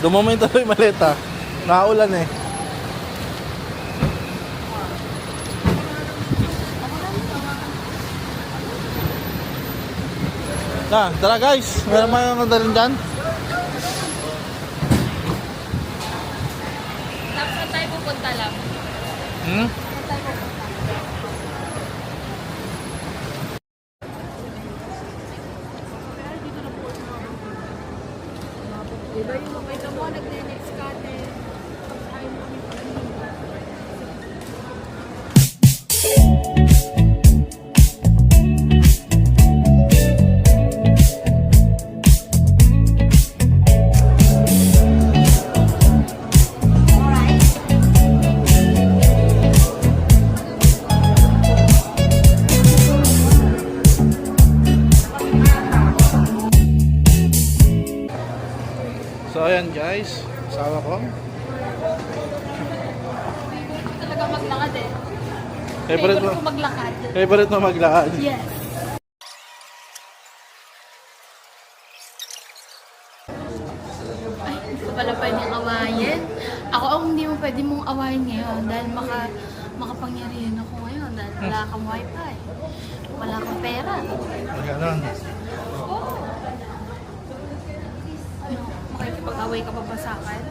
Dumumi tuloy maleta. Nakaulan eh. Tara guys. Meron mga nadalhin dyan. Saan tayo pupunta lang? Hmm? Saan tayo pupunta? Diba yung mga mo, nagne-next ka din. Pagkain mo kami pag-iba. So ayan guys. Asawa ko. Talaga maglakad eh. Favorite mo? ko maglakad. Favorite mo maglakad? Yes. Ay, hindi ko pala pwedeng awayin. Ako ang hindi mo pwede mong awayin ngayon dahil makapangyarihan ako ngayon dahil wala kang wifi. Wala kang pera. Ganon. Oo. Ano, makikipag-away ka pa ba sa akin?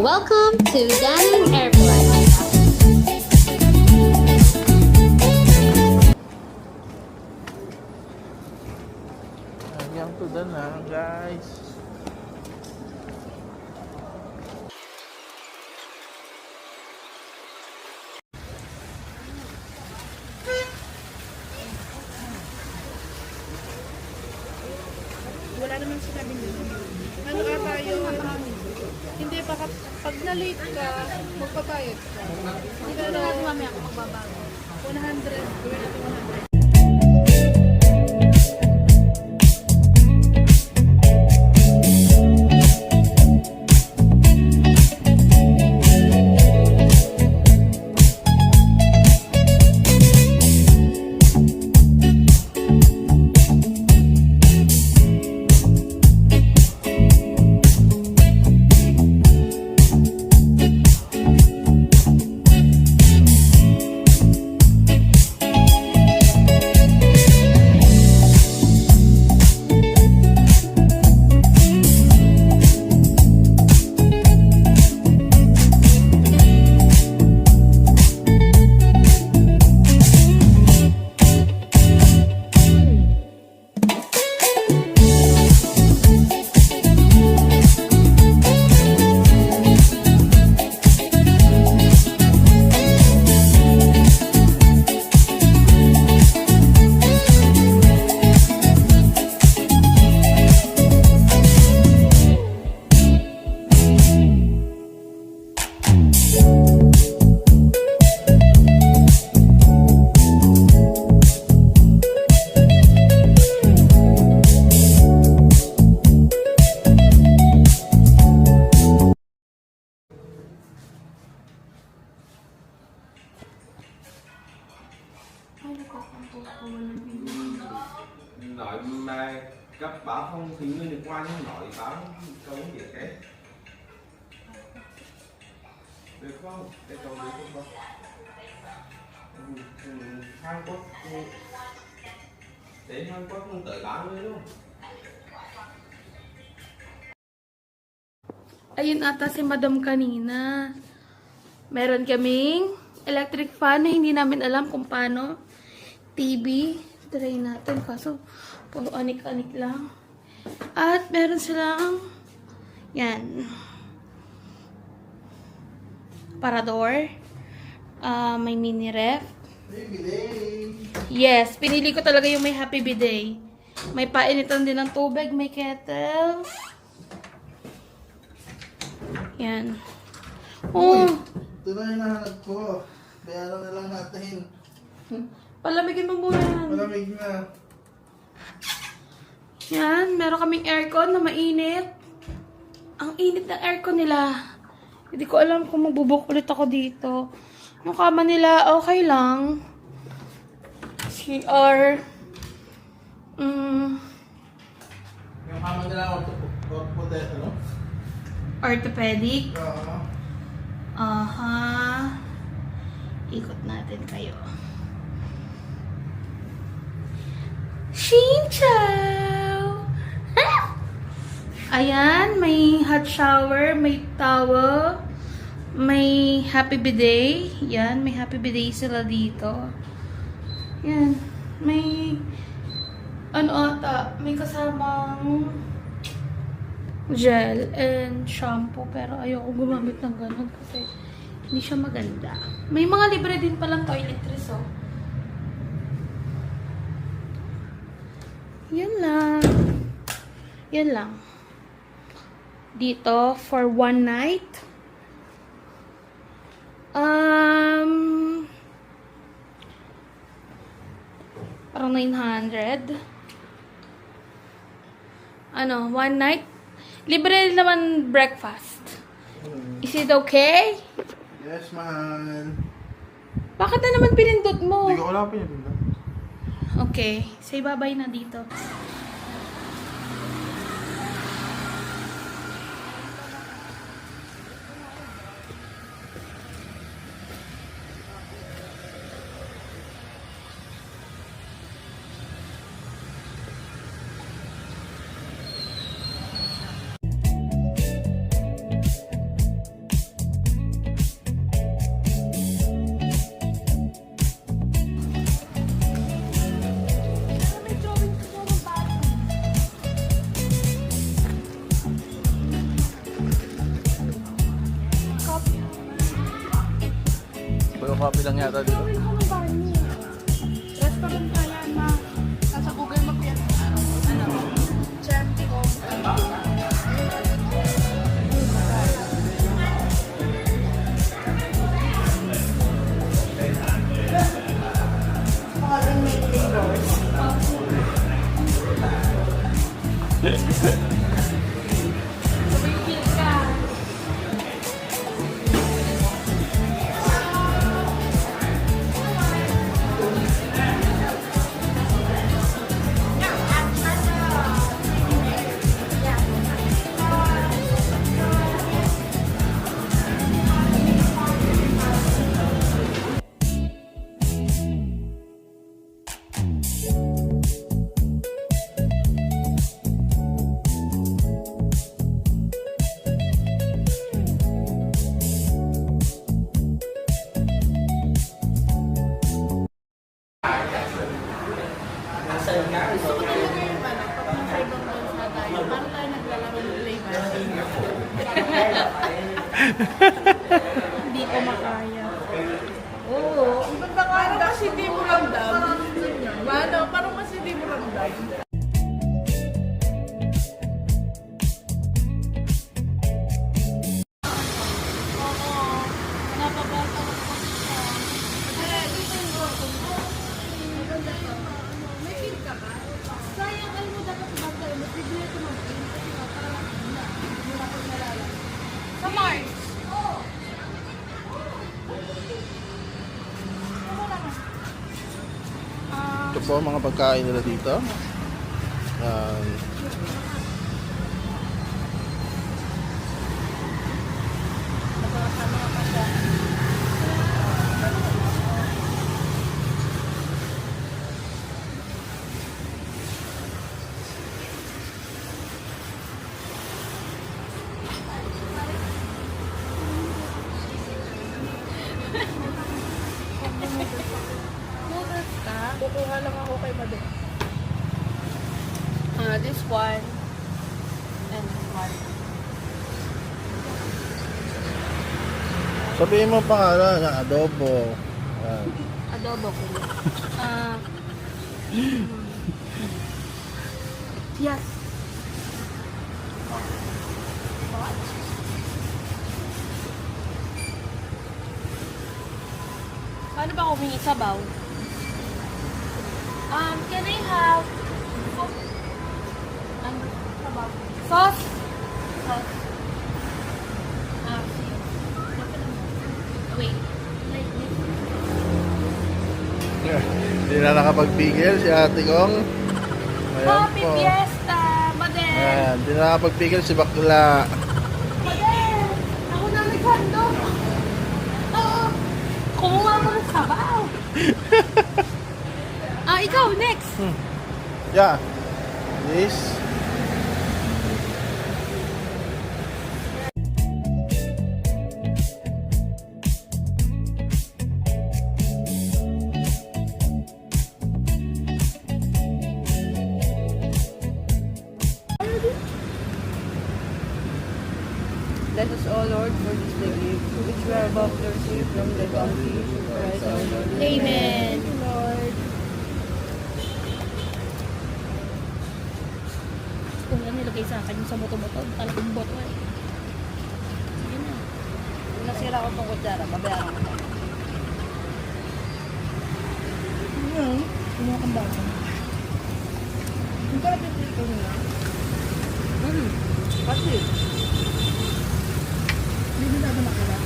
Welcome to Danning Airport. Hanggang to the na guys. Wala naman sinabing gano'n. Ano ka tayo? Hindi, pag na-late ka, magpapayad ka. Pero mamaya ako magbabago. 100, gawin natin 100. Nội mà cấp bảo không thì ngươi được qua nhưng nội bảo câu việc cái được không? Cái câu được không? Hàn Quốc để Hàn Quốc không tự bảo ngươi luôn. Ayun ata si Madam kanina. Meron kaming electric fan na hindi namin alam kung paano. TV. try natin. Kaso, puro anik-anik lang. At meron silang, yan, parador. May mini ref. Yes, pinili ko talaga yung may happy bidet. May painitan din ng tubig, may kettle. Yan. Oh, Ito na yung nahanap ko. Bayaran na lang natin. palamigin mo muna yan. Malamig na. Yan, meron kaming aircon na mainit. Ang init ng aircon nila. Hindi ko alam kung magbubuk ulit ako dito. Yung kama nila, okay lang. CR. Yung kama nila orthopodet, ano? Orthopedic. Oo. Aha. Ikot natin kayo. Shinchou! Ayan, may hot shower, may towel, may happy bidet. Yan, may happy bidet sila dito. Yan, may ano ata, may kasamang gel and shampoo, pero ayoko gumamit ng ganun kasi hindi siya maganda. May mga libre din palang toiletries, oh. Yan lang. Yan lang. Dito, for one night. Parang 900. Ano, one night. Libre naman breakfast. Is it okay? Yes, man. Bakit na naman pinindot mo? Hindi ko wala pa yun. Okay. Say bye-bye na dito. Bagong copy lang yata dito. Restaurant na yan na nasa Google Map yan. Chanti of Parang tayo naglalaro ng playback. Hindi ko makaya. Oo. Parang mas hindi mo ramdam. Ano? Parang mas hindi mo ramdam. Sa Mars. Ito po ang mga pagkain nila dito. Yan. Noodles ka? lang ako kay Made. This one. And this one. Sabihin mo ang pangalan, adobo. Yan. Adobo ko. Yes. Paano ba humingi sabaw? Can I have sabaw? Sauce? Sauce. Wait. Like this. Hindi na nakapagpigil si ate kong. Ayan Happy po. Fiesta, Madel! Ayan, hindi na nakapagpigil si bakla. Madel! Ako na naghando! Oo! Kumuha mo ng sabaw! Ikaw, next! Yeah. This. Let us, O Lord, for this the gift, which we are about to receive from the bounty of Christ our Lord. Amen! Lord! Kung yan nilagay sa akin yung sa boto-boto, talagang boto eh. Sige na. Kung nasira ko itong kutsara, babayaran ko. Kumuha kang bago. Yung pala pipito nila. Kasi, Hindi na tayo makala.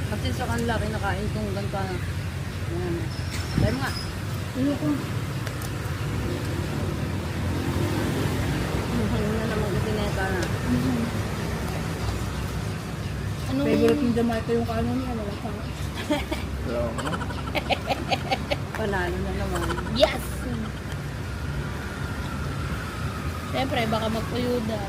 kasi sa kanila, kinakain itong ganta na. Yan. Tayo mo nga. Ayoko. Hangin na naman kasi neta na. Ano? Favorite ni Jamaica yung kaano niya. Wala pa. Panalo na naman. Yes! Siyempre, baka magpuyuda.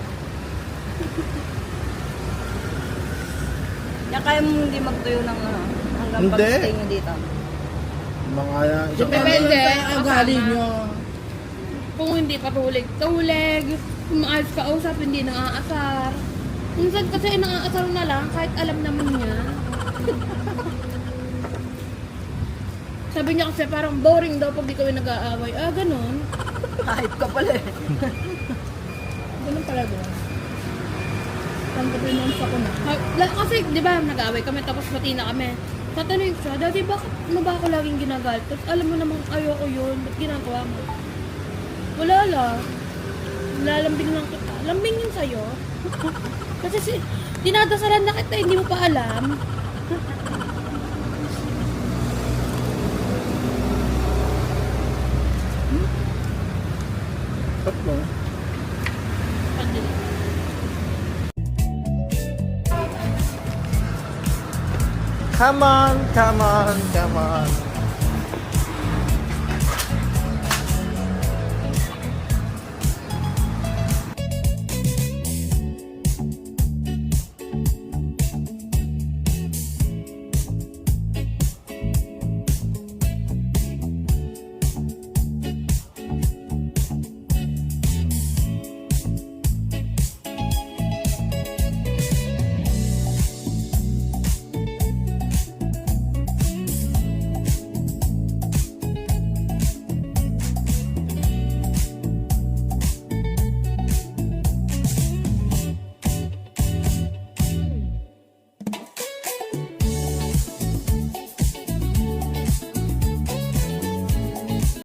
Yan kaya mo hindi magtuyo ng ano, hanggang Hindi. pag-stay nyo dito. Mga isang Depende. Sa ugali niyo. Kung hindi patulig, tulig. Kung maayos ka usap, hindi nang-aasar. Minsan kasi nang-aasar na lang, kahit alam naman niya. Sabi niya kasi parang boring daw pag ikaw yung nag-aaway. Ganon. Kahit ka pala eh. Ganun pala doon. Tanggapin mo sa ko na. Kasi, di ba, nag-aaway kami, tapos pati na kami. Tatanungin ko siya, Daddy, bakit mo ba ako laging ginagalit? Tapos alam mo namang ayoko yun, ba't ginagawa mo? Wala lang. Lalambing lang kita. Lambing yun sa'yo. Kasi dinadasalan na kita, hindi mo pa alam. tatlo. Come on, come on, come on.